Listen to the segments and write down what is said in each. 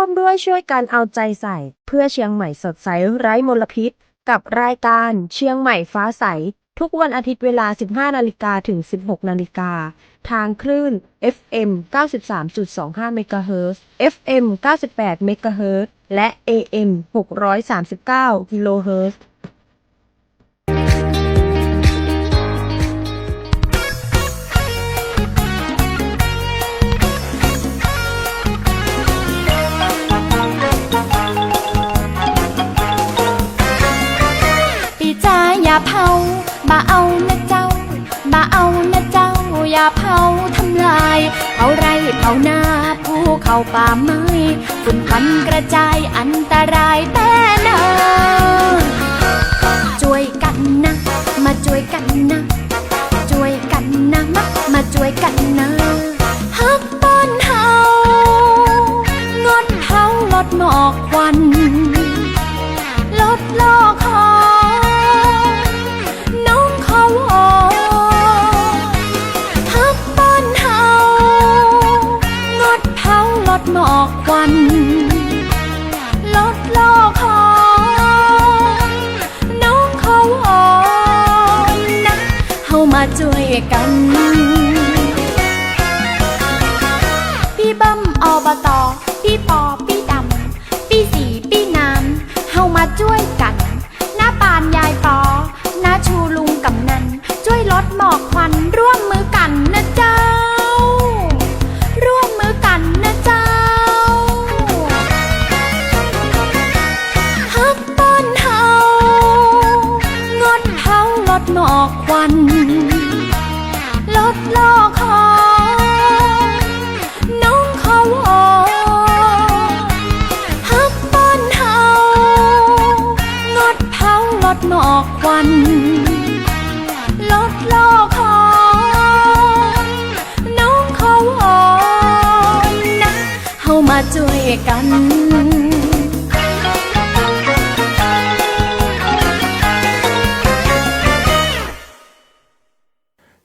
ร่วมด้วยช่วยกันเอาใจใส่เพื่อเชียงใหม่สดใสไร้มลพิษกับรายการเชียงใหม่ฟ้าใสทุกวันอาทิตย์เวลา 15 นาฬิกาถึง 16 นาฬิกาทางคลื่น FM 93.25 เมกะเฮิรตซ์ FM 98 เมกะเฮิรตซ์และ AM 639 กิโลเฮิรตซ์อย่าเผาบ่าเอานะเจ้าบ่าเอานะเจ้าอย่าเผาทำลายเผาไร่เผานาภูเขาป่าไม้ฝุ่นควันกระจายอันตรายแต่นาช่วยกันนะมาช่วยกันนะช่วยกันนะมาช่วยกันนะฮักบ้านเฮางดเผาลดหมอกควันลดโลกหมอกควันลดโลกของน้องเขาอ่อนนะเฮามาช่วยกันพี่เบิ้มอบต.พี่ปอพี่ดำพี่สีพี่น้ำเฮามาช่วยกันน้าปานยายปอน้าชูลุงกำนันช่วยลดหมอกควันร่วมมือกันนะเจ้าร่วมมือกันนะเจ้าหมอกควันลดโลกของน้องเขาอ่อนฮักบ้านเฮางดเผาลดหมอกควันลดโลกของน้องเขาอ่อนนะเฮามาช่วยกัน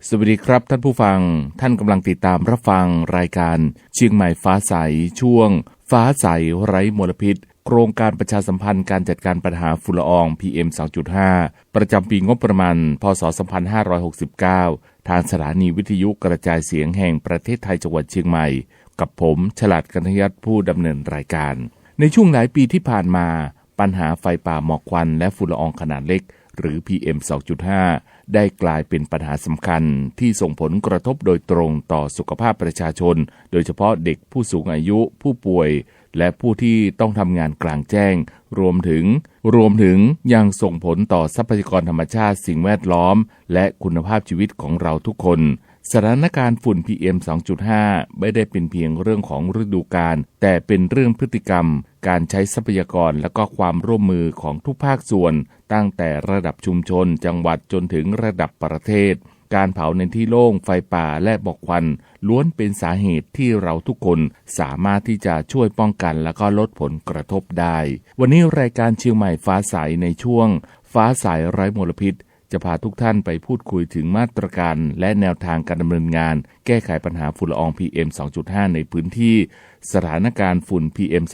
สวัสดีครับท่านผู้ฟังท่านกำลังติดตามรับฟังรายการเชียงใหม่ฟ้าใสช่วงฟ้าใสไร้มลพิษโครงการประชาสัมพันธ์การจัดการปัญหาฝุ่นละออง PM 2.5 ประจำปีงบประมาณพ.ศ. 2569 ทางสถานีวิทยุกระจายเสียงแห่งประเทศไทยจังหวัดเชียงใหม่กับผมฉลาดกัญญยัตน์ผู้ดำเนินรายการในช่วงหลายปีที่ผ่านมาปัญหาไฟป่าหมอกควันและฝุ่นละอองขนาดเล็กหรือ PM 2.5 ได้กลายเป็นปัญหาสำคัญที่ส่งผลกระทบโดยตรงต่อสุขภาพประชาชนโดยเฉพาะเด็กผู้สูงอายุผู้ป่วยและผู้ที่ต้องทำงานกลางแจ้งรวมถึงยังส่งผลต่อทรัพยากรธรรมชาติสิ่งแวดล้อมและคุณภาพชีวิตของเราทุกคนสถานการณ์ฝุ่น PM 2.5 ไม่ได้เป็นเพียงเรื่องของฤดูกาลแต่เป็นเรื่องพฤติกรรมการใช้ทรัพยากรและก็ความร่วมมือของทุกภาคส่วนตั้งแต่ระดับชุมชนจังหวัดจนถึงระดับประเทศการเผาในที่โล่งไฟป่าและหมอกควันล้วนเป็นสาเหตุที่เราทุกคนสามารถที่จะช่วยป้องกันและก็ลดผลกระทบได้วันนี้รายการเชียงใหม่ฟ้าใสในช่วงฟ้าใสไร้มลพิษจะพาทุกท่านไปพูดคุยถึงมาตรการและแนวทางการดำเนินงานแก้ไขปัญหาฝุ่นละออง PM 2.5 ในพื้นที่สถานการณ์ฝุ่น PM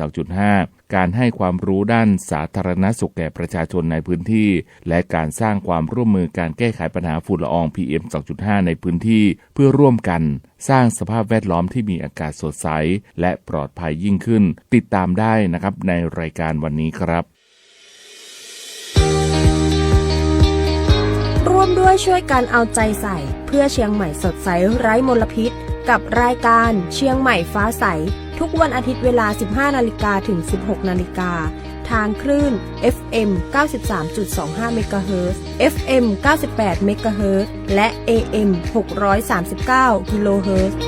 2.5 การให้ความรู้ด้านสาธารณสุขแก่ประชาชนในพื้นที่และการสร้างความร่วมมือการแก้ไขปัญหาฝุ่นละออง PM 2.5 ในพื้นที่เพื่อร่วมกันสร้างสภาพแวดล้อมที่มีอากาศสดใสและปลอดภัยยิ่งขึ้นติดตามได้นะครับในรายการวันนี้ครับร่วมด้วยช่วยกันเอาใจใส่เพื่อเชียงใหม่สดใสไร้มลพิษกับรายการเชียงใหม่ฟ้าใสทุกวันอาทิตย์เวลา 15 นาฬิกาถึง 16 นาฬิกาทางคลื่น FM 93.25 เมกะเฮิรตซ์ FM 98 เมกะเฮิรตซ์และ AM 639 กิโลเฮิรตซ์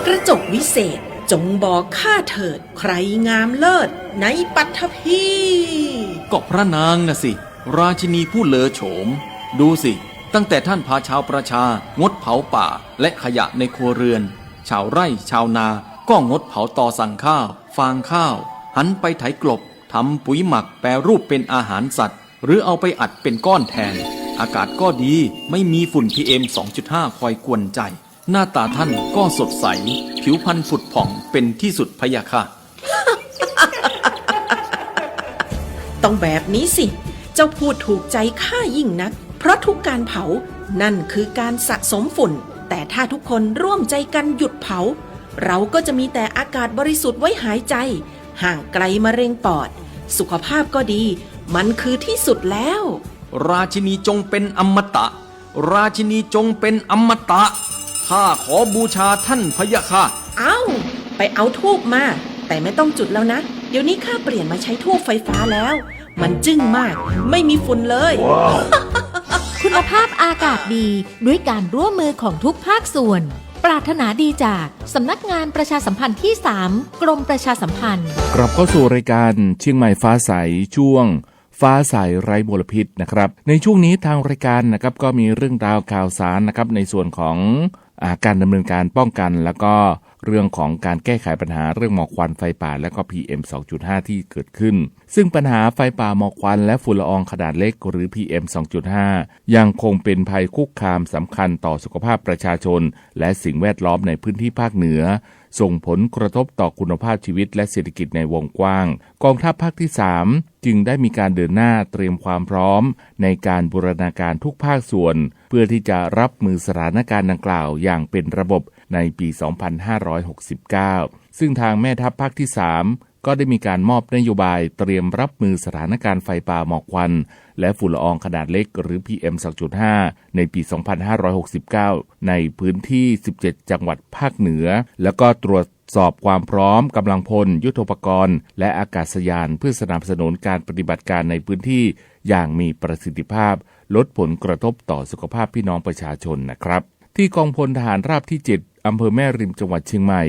กระจกวิเศษจงบอกข้าเถิดใครงามเลิศในปัทภีก็พระนางน่ะสิราชินีผู้เลอโฉมดูสิตั้งแต่ท่านพาชาวประชางดเผาป่าและขยะในครัวเรือนชาวไร่ชาวนาก็งดเผาตอสั่งข้าวฟางข้าวหันไปไถกลบทำปุ๋ยหมักแปรรูปเป็นอาหารสัตว์หรือเอาไปอัดเป็นก้อนแทน อากาศก็ดีไม่มีฝุ่น PM 2.5 คอยกวนใจ หน้าตาท่านก็สดใสผิวพรรณผุดผ่องเป็นที่สุดพะยะค่ะ ต้องแบบนี้สิ เจ้าพูดถูกใจข้ายิ่งนัก เพราะทุกการเผานั่นคือการสะสมฝุ่น แต่ถ้าทุกคนร่วมใจกันหยุดเผา เราก็จะมีแต่อากาศบริสุทธิ์ไว้หายใจ ห่างไกลมะเร็งปอด สุขภาพก็ดี มันคือที่สุดแล้ว ราชินีจงเป็นอมตะ ราชินีจงเป็นอมตะ ข้าขอบูชาท่านพะยะค่ะ ไปเอาธูปมา แต่ไม่ต้องจุดแล้วนะ เดี๋ยวนี้ข้าเปลี่ยนมาใช้ธูปไฟฟ้าแล้ว มันจึ้งมาก ไม่มีฝุ่นเลย คุณภาพอากาศดีด้วยการร่วมมือของทุกภาคส่วน ปรารถนาดีจากสำนักงานประชาสัมพันธ์ที่ 3 กรมประชาสัมพันธ์ กลับเข้าสู่รายการเชียงใหม่ฟ้าใสช่วงฟ้าใสไร้มลพิษนะครับในช่วงนี้ทางรายการนะครับก็มีเรื่องราวข่าวสารนะครับในส่วนของการดำเนินการป้องกันแล้วก็เรื่องของการแก้ไขปัญหาเรื่องหมอกควันไฟป่าและก็ PM 2.5 ที่เกิดขึ้นซึ่งปัญหาไฟป่าหมอกควันและฝุ่นละอองขนาดเล็กหรือ PM 2.5 ยังคงเป็นภัยคุกคามสำคัญต่อสุขภาพประชาชนและสิ่งแวดล้อมในพื้นที่ภาคเหนือส่งผลกระทบต่อคุณภาพชีวิตและเศรษฐกิจในวงกว้างกองทัพภาคที่ 3 จึงได้มีการเดินหน้าเตรียมความพร้อมในการบูรณาการทุกภาคส่วนเพื่อที่จะรับมือสถานการณ์ดังกล่าวอย่างเป็นระบบในปี 2569 ซึ่งทางแม่ทัพภาคที่ 3 ก็ได้มีการมอบนโยบายเตรียมรับมือสถานการณ์ไฟป่าหมอกควันและฝุ่นละอองขนาดเล็กหรือ PM 2.5 ในปี 2569 ในพื้นที่ 17 จังหวัดภาคเหนือแล้วก็ตรวจสอบความพร้อมกำลังพลยุทโธปกรณ์และอากาศยานเพื่อสนับสนุนการปฏิบัติการในพื้นที่อย่างมีประสิทธิภาพลดผลกระทบต่อสุขภาพพี่น้องประชาชนนะครับที่กองพลทหารราบที่ 7 อำเภอแม่ริมจังหวัดเชียงใหม่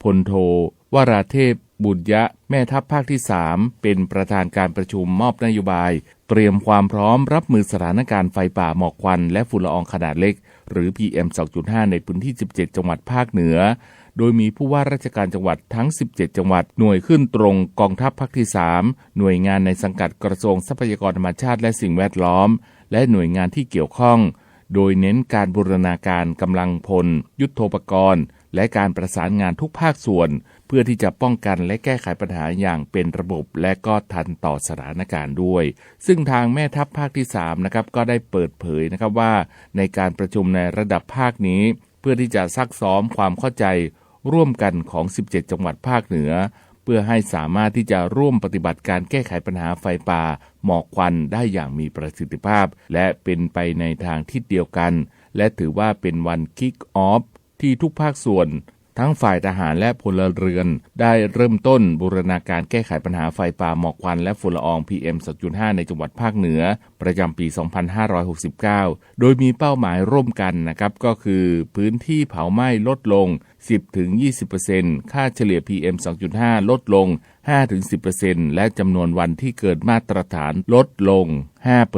พลโทวราเทพบุญยะแม่ทัพภาคที่ 3 เป็นประธานการประชุมมอบนโยบายเตรียมความพร้อมรับมือสถานการณ์ไฟป่าหมอกควันและฝุ่นละอองขนาดเล็กหรือ PM 2.5 ในพื้นที่ 17 จังหวัดภาคเหนือโดยมีผู้ว่าราชการจังหวัดทั้ง 17 จังหวัดหน่วยขึ้นตรงกองทัพภาคที่ 3 หน่วยงานในสังกัดกระทรวงทรัพยากรธรรมชาติและสิ่งแวดล้อมและหน่วยงานที่เกี่ยวข้องโดยเน้นการบูรณาการกำลังพลยุทโธปกรณ์และการประสานงานทุกภาคส่วนเพื่อที่จะป้องกันและแก้ไขปัญหาอย่างเป็นระบบและก็ทันต่อสถานการณ์ด้วยซึ่งทางแม่ทัพภาคที่ 3 นะครับก็ได้เปิดเผยนะครับว่าในการประชุมในระดับภาคนี้เพื่อที่จะซักซ้อมความเข้าใจร่วมกันของ 17 จังหวัดภาคเหนือเพื่อให้สามารถที่จะร่วมปฏิบัติการแก้ไขปัญหาไฟป่าหมอกควันได้อย่างมีประสิทธิภาพและเป็นไปในทางทิศเดียวกันและถือว่าเป็นวันคิกออฟที่ทุกภาคส่วนทั้งฝ่ายทหารและพลเรือนได้เริ่มต้นบูรณาการแก้ไขปัญหาไฟป่าหมอกควันและฝุ่นละออง PM 2.5 ในจังหวัดภาคเหนือประจำปี 2569 โดยมีเป้าหมายร่วมกันนะครับก็คือพื้นที่เผาไหม้ลดลง 10-20% ค่าเฉลี่ย PM 2.5 ลดลง 5-10% และจำนวนวันที่เกิดมาตรฐานลดลง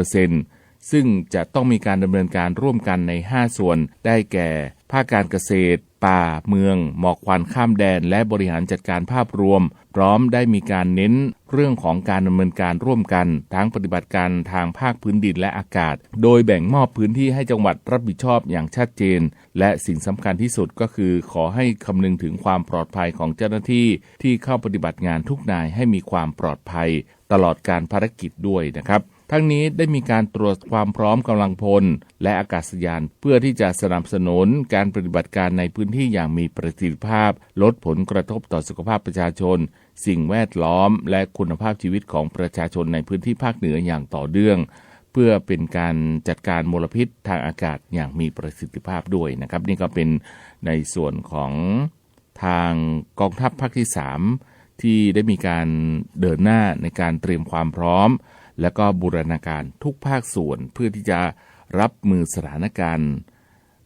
5%ซึ่งจะต้องมีการดำเนินการร่วมกันใน 5 ส่วนได้แก่ภาคการเกษตรป่าเมืองหมอกควันข้ามแดนและบริหารจัดการภาพรวมพร้อมได้มีการเน้นเรื่องของการดำเนินการร่วมกันทั้งปฏิบัติการทางภาคพื้นดินและอากาศโดยแบ่งมอบพื้นที่ให้จังหวัดรับผิดชอบอย่างชัดเจนและสิ่งสำคัญที่สุดก็คือขอให้คำนึงถึงความปลอดภัยของเจ้าหน้าที่ที่เข้าปฏิบัติงานทุกนายให้มีความปลอดภัยตลอดการภารกิจด้วยนะครับทั้งนี้ได้มีการตรวจความพร้อมกำลังพลและอากาศยานเพื่อที่จะสนับสนุนการปฏิบัติการในพื้นที่อย่างมีประสิทธิภาพลดผลกระทบต่อสุขภาพประชาชนสิ่งแวดล้อมและคุณภาพชีวิตของประชาชนในพื้นที่ภาคเหนืออย่างต่อเนื่องเพื่อเป็นการจัดการมลพิษทางอากาศอย่างมีประสิทธิภาพด้วยนะครับนี่ก็เป็นในส่วนของทางกองทัพภาคที่ 3 ที่ได้มีการเดินหน้าในการเตรียมความพร้อมและก็บูรณาการทุกภาคส่วนเพื่อที่จะรับมือสถานการณ์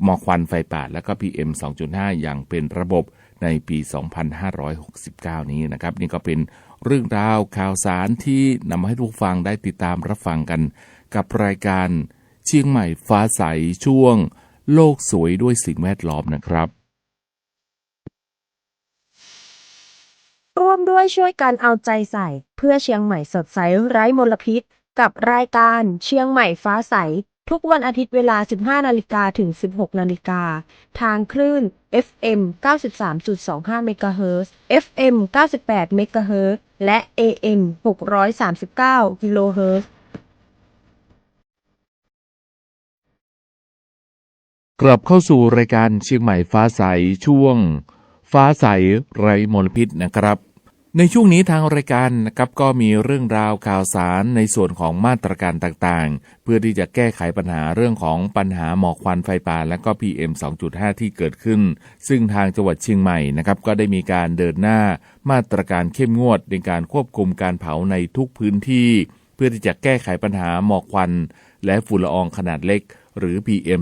หมอกควันไฟป่าและก็ PM 2.5 อย่างเป็นระบบในปี 2569 นี้นะครับนี่ก็เป็นเรื่องราวข่าวสารที่นำมาให้ทุกฟังได้ติดตามรับฟังกันกับรายการเชียงใหม่ฟ้าใสช่วงโลกสวยด้วยสิ่งแวดล้อมนะครับร่วมด้วยช่วยกันเอาใจใส่เพื่อเชียงใหม่สดใสไร้มลพิษกับรายการเชียงใหม่ฟ้าใส ทุกวันอาทิตย์เวลา 15 นาฬิกาถึง 16 นาฬิกาทางคลื่น FM 93.25 เมกะเฮิรตซ์ FM 98 เมกะเฮิรตซ์และ AM 639 กิโลเฮิรตซ์ กลับเข้าสู่รายการเชียงใหม่ฟ้าใสช่วงฟ้าใสไร้มลพิษนะครับในช่วงนี้ทางรายการนะครับก็มีเรื่องราวข่าวสารในส่วนของมาตรการต่างๆเพื่อที่จะแก้ไขปัญหาเรื่องของปัญหาหมอกควันไฟป่าและก็ PM 2.5 ที่เกิดขึ้นซึ่งทางจังหวัดเชียงใหม่นะครับก็ได้มีการเดินหน้ามาตรการเข้มงวดในการควบคุมการเผาในทุกพื้นที่เพื่อที่จะแก้ไขปัญหาหมอกควันและฝุ่นละอองขนาดเล็กหรือ PM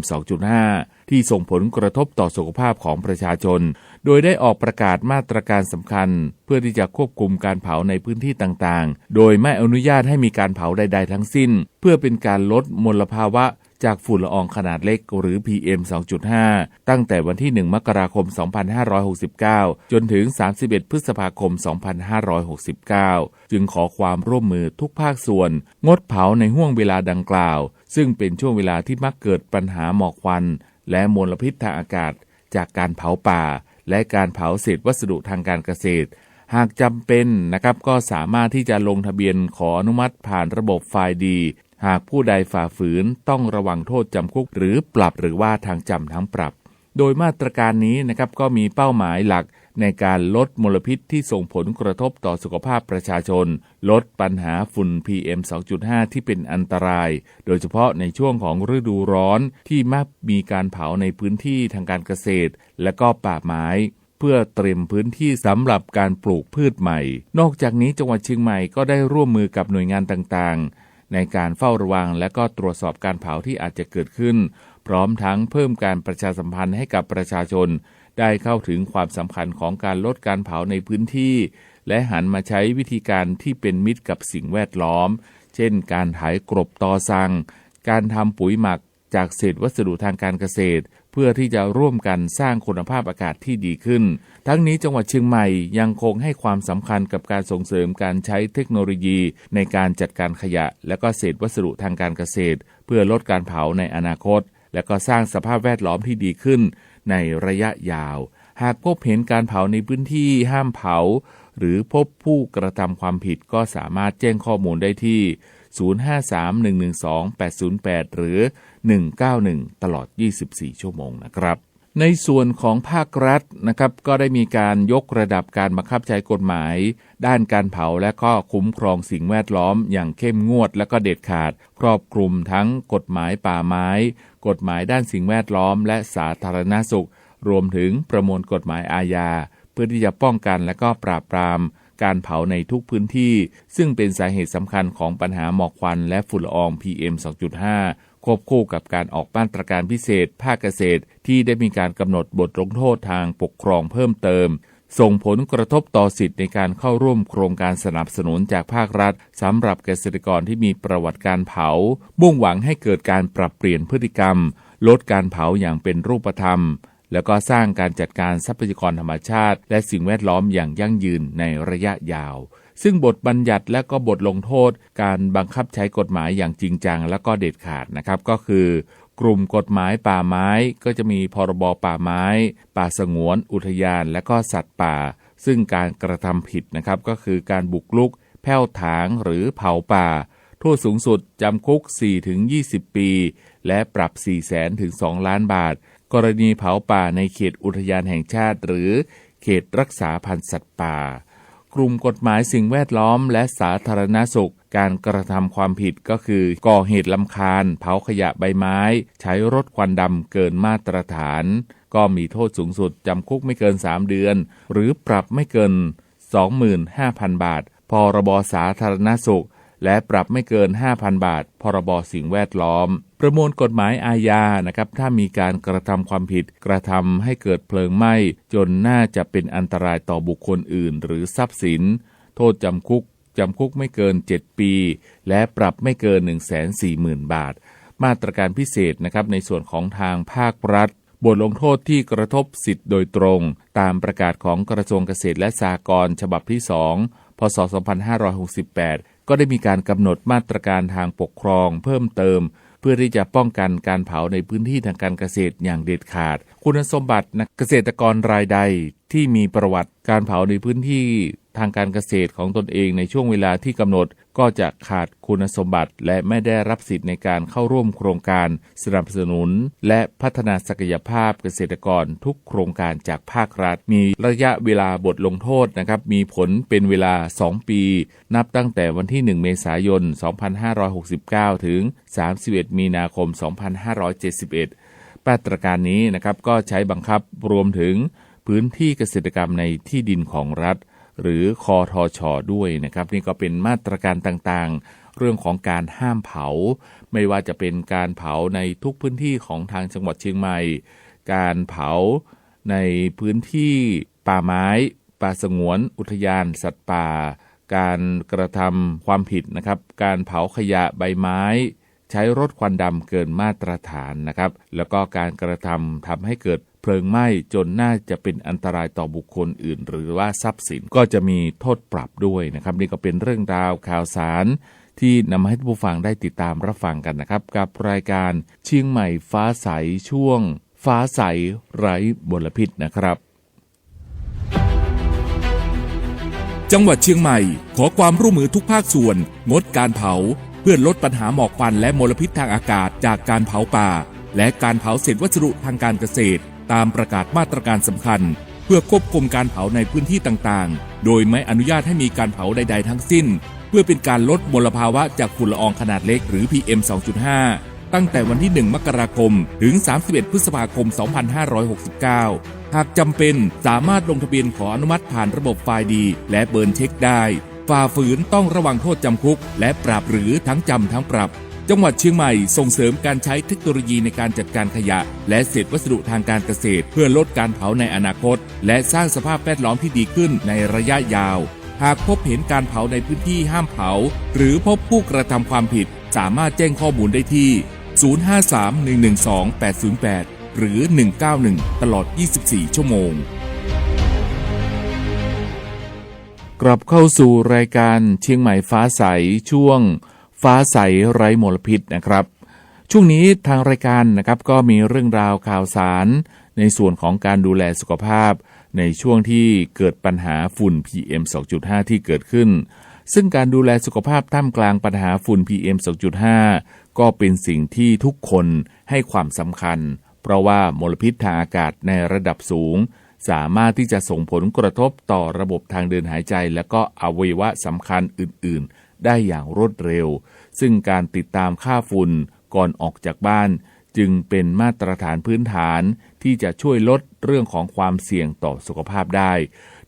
2.5 ที่ส่งผลกระทบต่อสุขภาพของประชาชนโดยได้ออกประกาศมาตรการสำคัญเพื่อที่จะควบคุมการเผาในพื้นที่ต่างๆโดยไม่อนุญาตให้มีการเผาใดๆทั้งสิ้นเพื่อเป็นการลดมลภาวะจากฝุ่นละอองขนาดเล็กหรือ PM 2.5 ตั้งแต่วันที่ 1 มกราคม 2569 จนถึง 31 พฤษภาคม 2569 จึงขอความร่วมมือทุกภาคส่วนงดเผาในห้วงเวลาดังกล่าวซึ่งเป็นช่วงเวลาที่มักเกิดปัญหาหมอกควันและมลพิษทางอากาศจากการเผาป่าและการเผาเศษวัสดุทางการเกษตรหากจำเป็นนะครับก็สามารถที่จะลงทะเบียนขออนุมัติผ่านระบบไฟล์ดีหากผู้ใดฝ่าฝืนต้องระวังโทษจำคุกหรือปรับหรือว่าทางจำทั้งปรับโดยมาตรการนี้นะครับก็มีเป้าหมายหลักในการลดมลพิษที่ส่งผลกระทบต่อสุขภาพประชาชนลดปัญหาฝุ่น PM 2.5 ที่เป็นอันตรายโดยเฉพาะในช่วงของฤดูร้อนที่มักมีการเผาในพื้นที่ทางการเกษตรและก็ป่าไม้เพื่อเตรียมพื้นที่สำหรับการปลูกพืชใหม่นอกจากนี้จังหวัดเชียงใหม่ก็ได้ร่วมมือกับหน่วยงานต่างๆในการเฝ้าระวังและก็ตรวจสอบการเผาที่อาจจะเกิดขึ้นพร้อมทั้งเพิ่มการประชาสัมพันธ์ให้กับประชาชนได้เข้าถึงความสำคัญของการลดการเผาในพื้นที่และหันมาใช้วิธีการที่เป็นมิตรกับสิ่งแวดล้อมเช่นการไถกลบตอซังการทำปุ๋ยหมักจากเศษวัสดุทางการเกษตรเพื่อที่จะร่วมกันสร้างคุณภาพอากาศที่ดีขึ้นทั้งนี้จังหวัดเชียงใหม่ยังคงให้ความสำคัญกับการส่งเสริมการใช้เทคโนโลยีในการจัดการขยะและก็เศษวัสดุทางการเกษตรเพื่อลดการเผาในอนาคตและก็สร้างสภาพแวดล้อมที่ดีขึ้นในระยะยาวหากพบเห็นการเผาในพื้นที่ห้ามเผาหรือพบผู้กระทำความผิดก็สามารถแจ้งข้อมูลได้ที่ 053-112-808 หรือ 191 ตลอด 24 ชั่วโมงนะครับในส่วนของภาครัฐนะครับก็ได้มีการยกระดับการบังคับใช้กฎหมายด้านการเผาและก็คุ้มครองสิ่งแวดล้อมอย่างเข้มงวดและก็เด็ดขาดครอบคลุมทั้งกฎหมายป่าไม้กฎหมายด้านสิ่งแวดล้อมและสาธารณสุขรวมถึงประมวลกฎหมายอาญาเพื่อที่จะป้องกันและก็ปราบปรามการเผาในทุกพื้นที่ซึ่งเป็นสาเหตุสำคัญของปัญหาหมอกควันและฝุ่นละออง PM 2.5 ควบคู่กับการออกมาตรการพิเศษภาคเกษตรที่ได้มีการกำหนดบทลงโทษทางปกครองเพิ่มเติมส่งผลกระทบต่อสิทธิในการเข้าร่วมโครงการสนับสนุนจากภาครัฐสำหรับเกษตรกรที่มีประวัติการเผามุ่งหวังให้เกิดการปรับเปลี่ยนพฤติกรรมลดการเผาอย่างเป็นรูปธรรมแล้วก็สร้างการจัดการทรัพยากรธรรมชาติและสิ่งแวดล้อมอย่างยั่งยืนในระยะยาวซึ่งบทบัญญัติและก็บทลงโทษการบังคับใช้กฎหมายอย่างจริงจังและก็เด็ดขาดนะครับก็คือกลุ่มกฎหมายป่าไม้ก็จะมีพรบป่าไม้ป่าสงวนอุทยานและก็สัตว์ป่าซึ่งการกระทำผิดนะครับก็คือการบุกรุกแผ่วถางหรือเผาป่าโทษสูงสุดจำคุก 4-20 ปีและปรับ 400,000 ถึง 2 ล้านบาทกรณีเผาป่าในเขตอุทยานแห่งชาติหรือเขตรักษาพันธุ์สัตว์ป่ากลุ่มกฎหมายสิ่งแวดล้อมและสาธารณสุขการกระทำความผิดก็คือก่อเหตุรำคาญเผาขยะใบไม้ใช้รถควันดำเกินมาตรฐานก็มีโทษสูงสุดจำคุกไม่เกิน3 เดือนหรือปรับไม่เกิน 25,000 บาทพรบสาธารณสุขและปรับไม่เกิน 5,000 บาทพรบสิ่งแวดล้อมประมวลกฎหมายอาญานะครับถ้ามีการกระทำความผิดกระทำให้เกิดเพลิงไหม้จนน่าจะเป็นอันตรายต่อบุคคลอื่นหรือทรัพย์สินโทษจำคุกไม่เกิน7 ปีและปรับไม่เกิน 140,000 บาทมาตรการพิเศษนะครับในส่วนของทางภาครัฐบทลงโทษที่กระทบสิทธิ์โดยตรงตามประกาศของกระทรวงเกษตรและสหกรณ์ฉบับที่ 2 พ.ศ. 2568ก็ได้มีการกำหนดมาตรการทางปกครองเพิ่มเติม เพื่อที่จะป้องกันการเผาในพื้นที่ทางการเกษตรอย่างเด็ดขาดคุณสมบัติเกษตรกรรายใดที่มีประวัติการเผาในพื้นที่ทางการเกษตรของตนเองในช่วงเวลาที่กำหนดก็จะขาดคุณสมบัติและไม่ได้รับสิทธิ์ในการเข้าร่วมโครงการสนับสนุนและพัฒนาศักยภาพเกษตรกรทุกโครงการจากภาครัฐมีระยะเวลาบทลงโทษนะครับมีผลเป็นเวลา2ปีนับตั้งแต่วันที่1เมษายน2569ถึง31มีนาคม2571มาตรการนี้นะครับก็ใช้บังคับรวมถึงพื้นที่เกษตรกรรมในที่ดินของรัฐหรือคทช.ด้วยนะครับนี่ก็เป็นมาตรการต่างๆเรื่องของการห้ามเผาไม่ว่าจะเป็นการเผาในทุกพื้นที่ของทางจังหวัดเชียงใหม่การเผาในพื้นที่ป่าไม้ป่าสงวนอุทยานสัตว์ป่าการกระทำความผิดนะครับการเผาขยะใบไม้ใช้รถควันดำเกินมาตรฐานนะครับแล้วก็การกระทำให้เกิดเพลิงไหม้จนน่าจะเป็นอันตรายต่อบุคคลอื่นหรือว่าทรัพย์สินก็จะมีโทษปรับด้วยนะครับนี่ก็เป็นเรื่องราวข่าวสารที่นำมาให้ผู้ฟังได้ติดตามรับฟังกันนะครับกับรายการเชียงใหม่ฟ้าใสช่วงฟ้าใสไร้มลพิษนะครับจังหวัดเชียงใหม่ขอความร่วมมือทุกภาคส่วนงดการเผาเพื่อลดปัญหาหมอกควันและมลพิษทางอากาศจากการเผาป่าและการเผาเศษวัสดุทางการเกษตรตามประกาศมาตรการสำคัญเพื่อควบคุมการเผาในพื้นที่ต่างๆโดยไม่อนุญาตให้มีการเผาใดๆทั้งสิ้นเพื่อเป็นการลดมลภาวะจากฝุ่นละอองขนาดเล็กหรือ PM 2.5 ตั้งแต่วันที่1มกราคมถึง31พฤษภาคม2569หากจำเป็นสามารถลงทะเบียนขออนุมัติผ่านระบบไฟล์ดีและเบิร์นเช็คได้ฝ่าฝืนต้องระวังโทษจำคุกและปรับหรือทั้งจำทั้งปรับจังหวัดเชียงใหม่ส่งเสริมการใช้เทคโนโลยีในการจัดการขยะและเศษวัสดุทางการเกษตรเพื่อลดการเผาในอนาคตและสร้างสภาพแวดล้อมที่ดีขึ้นในระยะยาวหากพบเห็นการเผาในพื้นที่ห้ามเผาหรือพบผู้กระทำความผิดสามารถแจ้งข้อมูลได้ที่053-112-808หรือ191ตลอด24ชั่วโมงกลับเข้าสู่รายการเชียงใหม่ฟ้าใสช่วงฟ้าใสไร้มลพิษนะครับช่วงนี้ทางรายการนะครับก็มีเรื่องราวข่าวสารในส่วนของการดูแลสุขภาพในช่วงที่เกิดปัญหาฝุ่น PM 2.5 ที่เกิดขึ้นซึ่งการดูแลสุขภาพท่ามกลางปัญหาฝุ่น PM 2.5 ก็เป็นสิ่งที่ทุกคนให้ความสำคัญเพราะว่ามลพิษทางอากาศในระดับสูงสามารถที่จะส่งผลกระทบต่อระบบทางเดินหายใจและก็อวัยวะสำคัญอื่นๆได้อย่างรวดเร็วซึ่งการติดตามค่าฝุ่นก่อนออกจากบ้านจึงเป็นมาตรฐานพื้นฐานที่จะช่วยลดเรื่องของความเสี่ยงต่อสุขภาพได้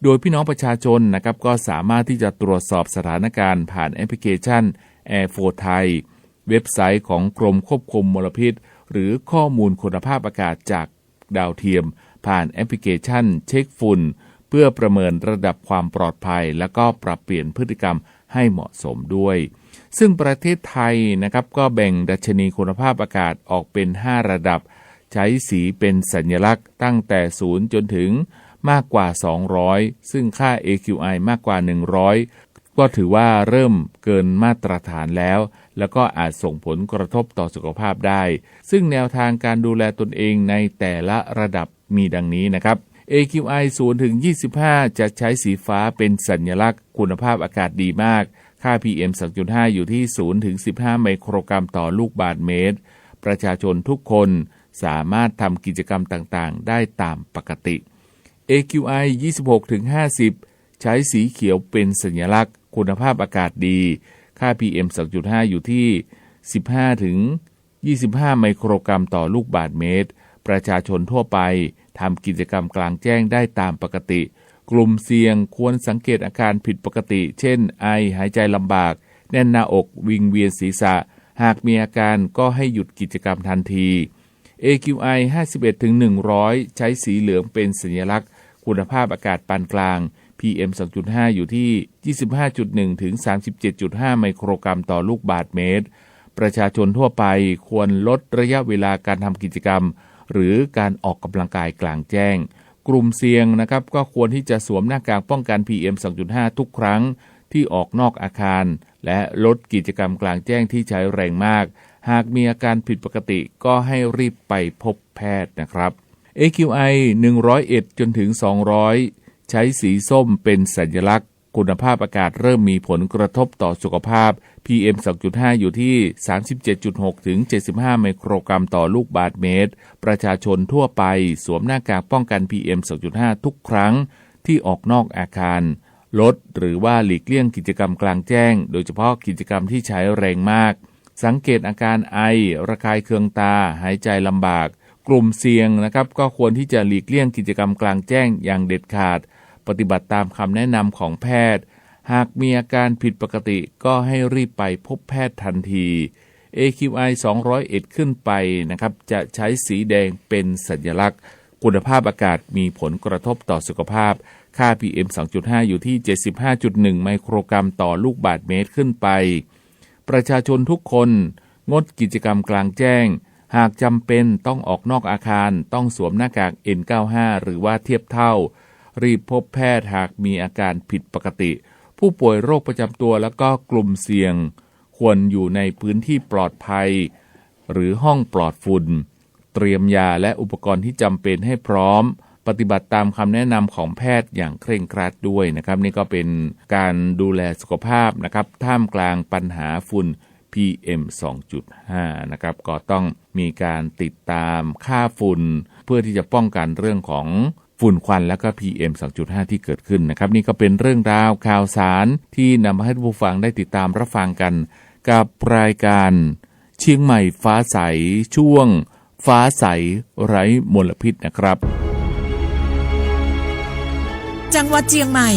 โดยพี่น้องประชาชนนะครับก็สามารถที่จะตรวจสอบสถานการณ์ผ่านแอปพลิเคชัน Air4 Thai เว็บไซต์ของกรมควบคุมมลพิษหรือข้อมูลคุณภาพอากาศจากดาวเทียมผ่านแอปพลิเคชันเช็คฝุ่นเพื่อประเมินระดับความปลอดภัยและก็ปรับเปลี่ยนพฤติกรรมให้เหมาะสมด้วยซึ่งประเทศไทยนะครับก็แบ่งดัชนีคุณภาพอากาศออกเป็น5ระดับใช้สีเป็นสัญลักษณ์ตั้งแต่0จนถึงมากกว่า200ซึ่งค่า AQI มากกว่า100ก็ถือว่าเริ่มเกินมาตรฐานแล้วก็อาจส่งผลกระทบต่อสุขภาพได้ซึ่งแนวทางการดูแลตนเองในแต่ละระดับมีดังนี้นะครับ AQI 0ถึง25จะใช้สีฟ้าเป็นสัญลักษณ์คุณภาพอากาศดีมากค่า PM 2.5 อยู่ที่0ถึง15ไมโครกรัมต่อลูกบาศก์เมตรประชาชนทุกคนสามารถทำกิจกรรมต่างๆได้ตามปกติ AQI 26ถึง50ใช้สีเขียวเป็นสัญลักษณ์คุณภาพอากาศดีค่า PM 2.5 อยู่ที่15ถึง25ไมโครกรัมต่อลูกบาศก์เมตรประชาชนทั่วไปทำกิจกรรมกลางแจ้งได้ตามปกติกลุ่มเสี่ยงควรสังเกตอาการผิดปกติเช่นไอหายใจลำบากแน่นหน้าอกวิงเวียนศีรษะหากมีอาการก็ให้หยุดกิจกรรมทันที AQI 51ถึง100ใช้สีเหลืองเป็นสัญลักษณ์คุณภาพอากาศปานกลาง PM 2.5 อยู่ที่ 25.1 ถึง 37.5 ไมโครกรัมต่อลูกบาศก์เมตรประชาชนทั่วไปควรลดระยะเวลาการทำกิจกรรมหรือการออกกำลังกายกลางแจ้งกลุ่มเสี่ยงนะครับก็ควรที่จะสวมหน้ากากป้องกัน PM 2.5 ทุกครั้งที่ออกนอกอาคารและลดกิจกรรมกลางแจ้งที่ใช้แรงมาก หากมีอาการผิดปกติก็ให้รีบไปพบแพทย์นะครับ AQI 101จนถึง200ใช้สีส้มเป็นสัญลักษณ์คุณภาพอากาศเริ่มมีผลกระทบต่อสุขภาพ PM 2.5 อยู่ที่ 37.6 ถึง 75 ไมโครกรัมต่อลูกบาศก์เมตรประชาชนทั่วไปสวมหน้ากากป้องกัน PM 2.5 ทุกครั้งที่ออกนอกอาคารลดหรือว่าหลีกเลี่ยงกิจกรรมกลางแจ้งโดยเฉพาะกิจกรรมที่ใช้แรงมากสังเกตอาการไอระคายเคืองตาหายใจลำบากกลุ่มเสี่ยงนะครับก็ควรที่จะหลีกเลี่ยงกิจกรรมกลางแจ้งอย่างเด็ดขาดปฏิบัติตามคำแนะนำของแพทย์หากมีอาการผิดปกติก็ให้รีบไปพบแพทย์ทันที AQI 201ขึ้นไปนะครับจะใช้สีแดงเป็นสัญลักษณ์คุณภาพอากาศมีผลกระทบต่อสุขภาพค่า PM 2.5 อยู่ที่ 75.1 ไมโครกรัมต่อลูกบาศก์เมตรขึ้นไปประชาชนทุกคนงดกิจกรรมกลางแจ้งหากจำเป็นต้องออกนอกอาคารต้องสวมหน้ากาก N95 หรือว่าเทียบเท่ารีบพบแพทย์หากมีอาการผิดปกติผู้ป่วยโรคประจำตัวแล้วก็กลุ่มเสี่ยงควรอยู่ในพื้นที่ปลอดภัยหรือห้องปลอดฝุ่นเตรียมยาและอุปกรณ์ที่จำเป็นให้พร้อมปฏิบัติตามคำแนะนำของแพทย์อย่างเคร่งครัดด้วยนะครับนี่ก็เป็นการดูแลสุขภาพนะครับท่ามกลางปัญหาฝุ่น PM 2.5 นะครับก็ต้องมีการติดตามค่าฝุ่นเพื่อที่จะป้องกันเรื่องของฝุ่นควันและก็ PM 2.5 ที่เกิดขึ้นนะครับนี่ก็เป็นเรื่องราวข่าวสารที่นำมาให้ผู้ฟังได้ติดตามรับฟังกันกับรายการเชียงใหม่ฟ้าใสช่วงฟ้าใสไร้มลพิษนะครับจังหวัดเชียงใหม่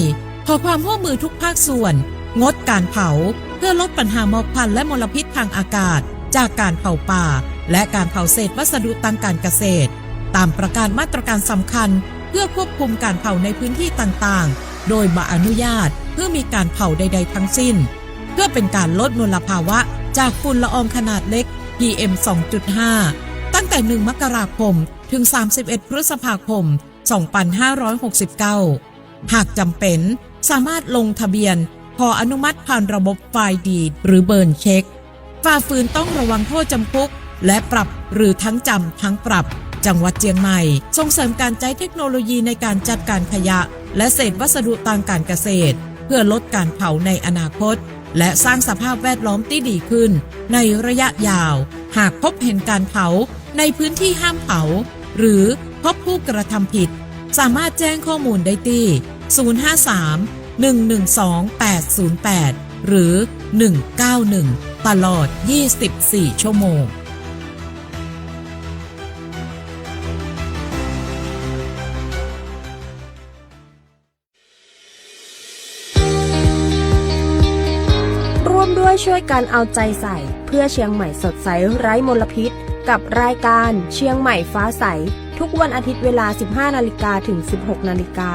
ขอความร่วมมือทุกภาคส่วนงดการเผาเพื่อลดปัญหาหมอกควันและมลพิษทางอากาศจากการเผาป่าและการเผาเศษวัสดุทางการเกษตรตามประกาศมาตรการสำคัญเพื่อควบคุมการเผาในพื้นที่ต่างๆโดยบ่อนุญาตเพื่อมีการเผาใดๆทั้งสิ้นเพื่อเป็นการลดมลภาวะจากฝุ่นละอองขนาดเล็ก PM 2.5 ตั้งแต่ 1 มกราคมถึง 31 พฤษภาคม 2569 หากจำเป็นสามารถลงทะเบียนขออนุมัติผ่านระบบไฟล์ดีดหรือเบิร์นเช็คฝ่าฝืนต้องระวังโทษจำคุกและปรับหรือทั้งจำทั้งปรับจังหวัดเชียงใหม่ส่งเสริมการใช้เทคโนโลยีในการจัดการขยะและเศษวัสดุทางการเกษตรเพื่อลดการเผาในอนาคตและสร้างสภาพแวดล้อมที่ดีขึ้นในระยะยาวหากพบเห็นการเผาในพื้นที่ห้ามเผาหรือพบผู้กระทำผิดสามารถแจ้งข้อมูลได้ที่053-112-808หรือ191ตลอด24ชั่วโมงร่วมด้วยช่วยกันเอาใจใส่เพื่อเชียงใหม่สดใสไร้มลพิษกับรายการเชียงใหม่ฟ้าใสทุกวันอาทิตย์เวลา 15 นาฬิกาถึง 16 นาฬิกา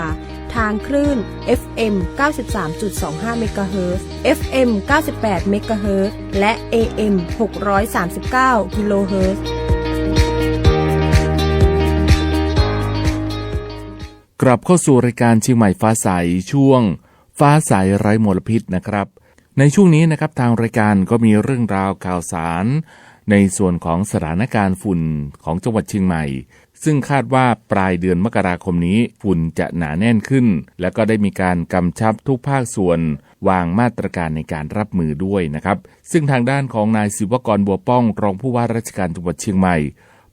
ทางคลื่น FM 93.25 เมกะเฮิรตซ์ FM 98 เมกะเฮิรตซ์และ AM 639 กิโลเฮิรตซ์กลับเข้าสู่รายการเชียงใหม่ฟ้าใสช่วงฟ้าใสไร้มลพิษนะครับในช่วงนี้นะครับทางรายการก็มีเรื่องราวข่าวสารในส่วนของสถานการณ์ฝุ่นของจังหวัดเชียงใหม่ซึ่งคาดว่าปลายเดือนมกราคมนี้ฝุ่นจะหนาแน่นขึ้นและก็ได้มีการกำชับทุกภาคส่วนวางมาตรการในการรับมือด้วยนะครับซึ่งทางด้านของนายศิวกรบัวป้องรองผู้ว่าราชการจังหวัดเชียงใหม่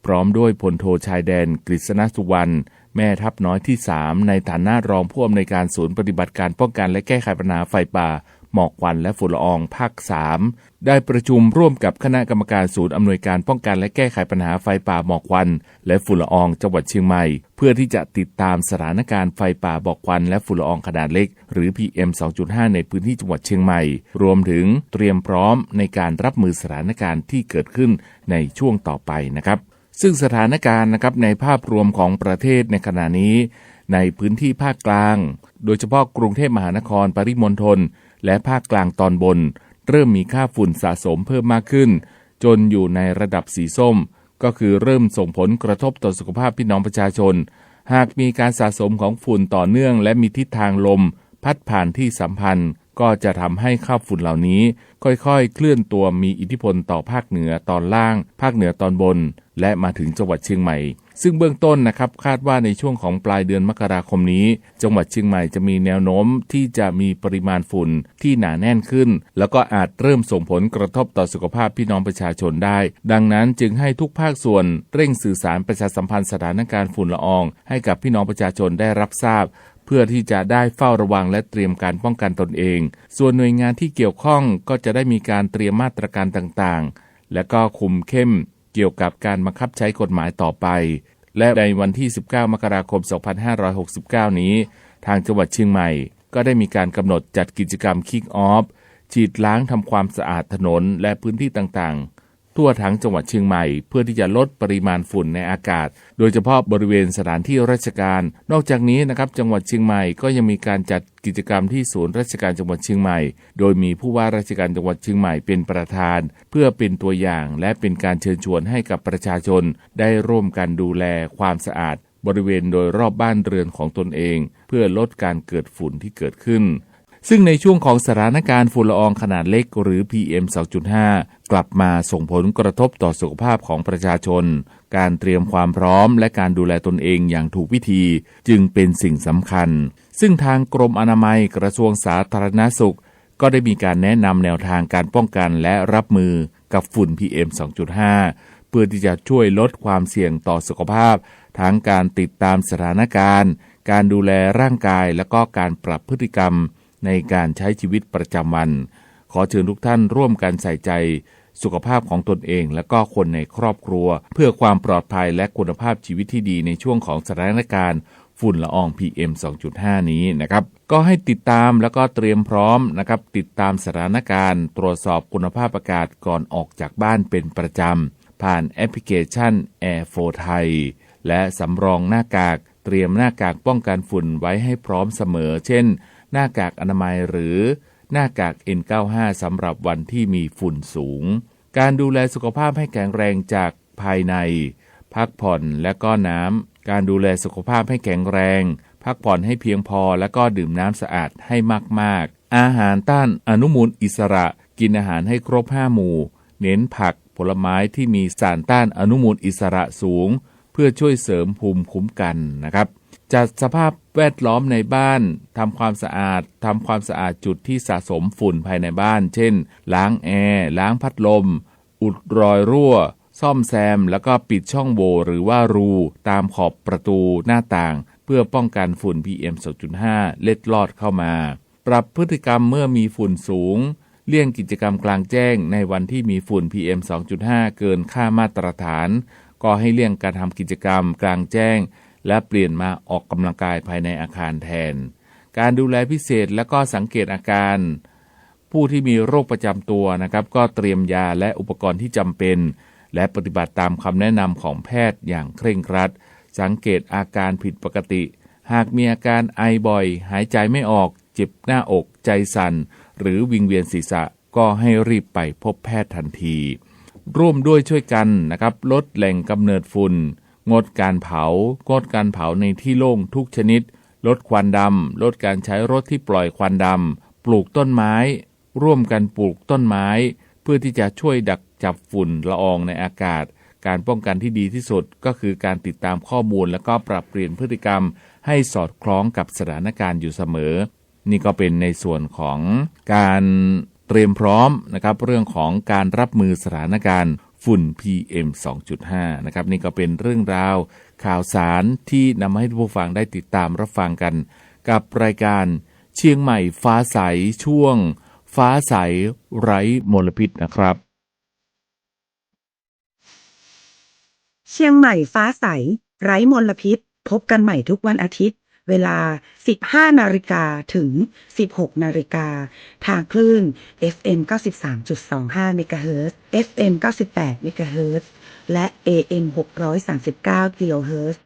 พร้อมด้วยพลโทชายแดนกฤษณสุวรรณแม่ทัพน้อยที่3ในฐานะรองผู้อำนวยการศูนย์ปฏิบัติการป้องกันและแก้ไขปัญหาไฟป่าหมอกควันและฝุ่นละอองภาค 3ได้ประชุมร่วมกับคณะกรรมการศูนย์อำนวยการป้องกันและแก้ไขปัญหาไฟป่าหมอกควันและฝุ่นละอองจังหวัดเชียงใหม่เพื่อที่จะติดตามสถานการณ์ไฟป่าหมอกควันและฝุ่นละอองขนาดเล็กหรือ PM 2.5 ในพื้นที่จังหวัดเชียงใหม่รวมถึงเตรียมพร้อมในการรับมือสถานการณ์ที่เกิดขึ้นในช่วงต่อไปนะครับซึ่งสถานการณ์นะครับในภาพรวมของประเทศในขณะนี้ในพื้นที่ภาคกลางโดยเฉพาะกรุงเทพมหานครปริมณฑลและภาคกลางตอนบนเริ่มมีค่าฝุ่นสะสมเพิ่มมากขึ้นจนอยู่ในระดับสีส้มก็คือเริ่มส่งผลกระทบต่อสุขภาพพี่น้องประชาชนหากมีการสะสมของฝุ่นต่อเนื่องและมีทิศทางลมพัดผ่านที่สัมพันธ์ ก็จะทำให้คราบฝุ่นเหล่านี้ค่อยๆเคลื่อนตัวมีอิทธิพลต่อภาคเหนือตอนล่างภาคเหนือตอนบนและมาถึงจังหวัดเชียงใหม่ซึ่งเบื้องต้นนะครับคาดว่าในช่วงของปลายเดือนมกราคมนี้จังหวัดเชียงใหม่จะมีแนวโน้มที่จะมีปริมาณฝุ่นที่หนาแน่นขึ้นแล้วก็อาจเริ่มส่งผลกระทบต่อสุขภาพพี่น้องประชาชนได้ดังนั้นจึงให้ทุกภาคส่วนเร่งสื่อสารประชาสัมพันธ์สถานการณ์ฝุ่นละอองให้กับพี่น้องประชาชนได้รับทราบเพื่อที่จะได้เฝ้าระวังและเตรียมการป้องกันตนเองส่วนหน่วยงานที่เกี่ยวข้องก็จะได้มีการเตรียมมาตรการต่างๆและก็คุมเข้มเกี่ยวกับการบังคับใช้กฎหมายต่อไปและในวันที่19มกราคม2569นี้ทางจังหวัดเชียงใหม่ก็ได้มีการกำหนดจัดกิจกรรม Kick Off ฉีดล้างทำความสะอาดถนนและพื้นที่ต่างๆทั่วทั้งจังหวัดเชียงใหม่เพื่อที่จะลดปริมาณฝุ่นในอากาศโดยเฉพาะบริเวณสถานที่ราชการนอกจากนี้นะครับจังหวัดเชียงใหม่ก็ยังมีการจัดกิจกรรมที่ศูนย์ราชการจังหวัดเชียงใหม่โดยมีผู้ว่าราชการจังหวัดเชียงใหม่เป็นประธานเพื่อเป็นตัวอย่างและเป็นการเชิญชวนให้กับประชาชนได้ร่วมกันดูแลความสะอาดบริเวณโดยรอบบ้านเรือนของตนเองเพื่อลดการเกิดฝุ่นที่เกิดขึ้นซึ่งในช่วงของสถานการณ์ฝุ่นละอองขนาดเล็กหรือ PM 2.5 กลับมาส่งผลกระทบต่อสุขภาพของประชาชนการเตรียมความพร้อมและการดูแลตนเองอย่างถูกวิธีจึงเป็นสิ่งสำคัญซึ่งทางกรมอนามัยกระทรวงสาธารณสุขก็ได้มีการแนะนำแนวทางการป้องกันและรับมือกับฝุ่น PM 2.5 เพื่อที่จะช่วยลดความเสี่ยงต่อสุขภาพทั้งการติดตามสถานการณ์การดูแลร่างกายและก็การปรับพฤติกรรมในการใช้ชีวิตประจำวันขอเชิญทุกท่านร่วมกันใส่ใจสุขภาพของตนเองและก็คนในครอบครัวเพื่อความปลอดภัยและคุณภาพชีวิตที่ดีในช่วงของสถานการณ์ฝุ่นละออง PM 2.5 นี้นะครับก็ให้ติดตามแล้วก็เตรียมพร้อมนะครับติดตามสถานการณ์ตรวจสอบคุณภาพอากาศก่อนออกจากบ้านเป็นประจำผ่านแอปพลิเคชัน Air for Thai และสำรองหน้ากากเตรียมหน้ากากป้องกันฝุ่นไว้ให้พร้อมเสมอเช่นหน้ากากอนามัยหรือหน้ากาก N95 สำหรับวันที่มีฝุ่นสูงการดูแลสุขภาพให้แข็งแรงจากภายในพักผ่อนและก็น้ำการดูแลสุขภาพให้แข็งแรงพักผ่อนให้เพียงพอและก็ดื่มน้ำสะอาดให้มากๆอาหารต้านอนุมูลอิสระกินอาหารให้ครบ5หมู่เน้นผักผลไม้ที่มีสารต้านอนุมูลอิสระสูงเพื่อช่วยเสริมภูมิคุ้มกันนะครับจัดสภาพแวดล้อมในบ้านทำความสะอาดจุดที่สะสมฝุ่นภายในบ้านเช่นล้างแอร์ล้างพัดลมอุดรอยรั่วซ่อมแซมแล้วก็ปิดช่องโหว่หรือว่ารูตามขอบประตูหน้าต่างเพื่อป้องกันฝุ่น PM 2.5 เล็ดลอดเข้ามาปรับพฤติกรรมเมื่อมีฝุ่นสูงเลี่ยงกิจกรรมกลางแจ้งในวันที่มีฝุ่น PM 2.5 เกินค่ามาตรฐานก็ให้เลี่ยงการทำกิจกรรมกลางแจ้งและเปลี่ยนมาออกกำลังกายภายในอาคารแทนการดูแลพิเศษและก็สังเกตอาการผู้ที่มีโรคประจำตัวนะครับก็เตรียมยาและอุปกรณ์ที่จำเป็นและปฏิบัติตามคำแนะนำของแพทย์อย่างเคร่งครัดสังเกตอาการผิดปกติหากมีอาการไอบ่อยหายใจไม่ออกเจ็บหน้าอกใจสั่นหรือวิงเวียนศีรษะก็ให้รีบไปพบแพทย์ทันทีร่วมด้วยช่วยกันนะครับลดแหล่งกำเนิดฝุ่นงดการเผาในที่โล่งทุกชนิดลดควันดำลดการใช้รถที่ปล่อยควันดำปลูกต้นไม้ร่วมกันปลูกต้นไม้เพื่อที่จะช่วยดักจับฝุ่นละอองในอากาศการป้องกันที่ดีที่สุดก็คือการติดตามข้อมูลและก็ปรับเปลี่ยนพฤติกรรมให้สอดคล้องกับสถานการณ์อยู่เสมอนี่ก็เป็นในส่วนของการเตรียมพร้อมนะครับเรื่องของการรับมือสถานการณ์ฝุ่น PM 2.5 นะครับนี่ก็เป็นเรื่องราวข่าวสารที่นำมาให้ผู้ฟังได้ติดตามรับฟังกันกับรายการเชียงใหม่ฟ้าใสช่วงฟ้าใสไร้มลพิษนะครับเชียงใหม่ฟ้าใสไร้มลพิษพบกันใหม่ทุกวันอาทิตย์เวลา 15 นาฬิกาถึง 16 นาฬิกาทางคลื่น FM 93.25 เมกะเฮิรตซ์ FM 98 เมกะเฮิรตซ์และ AM 639 กิโลเฮิรตซ์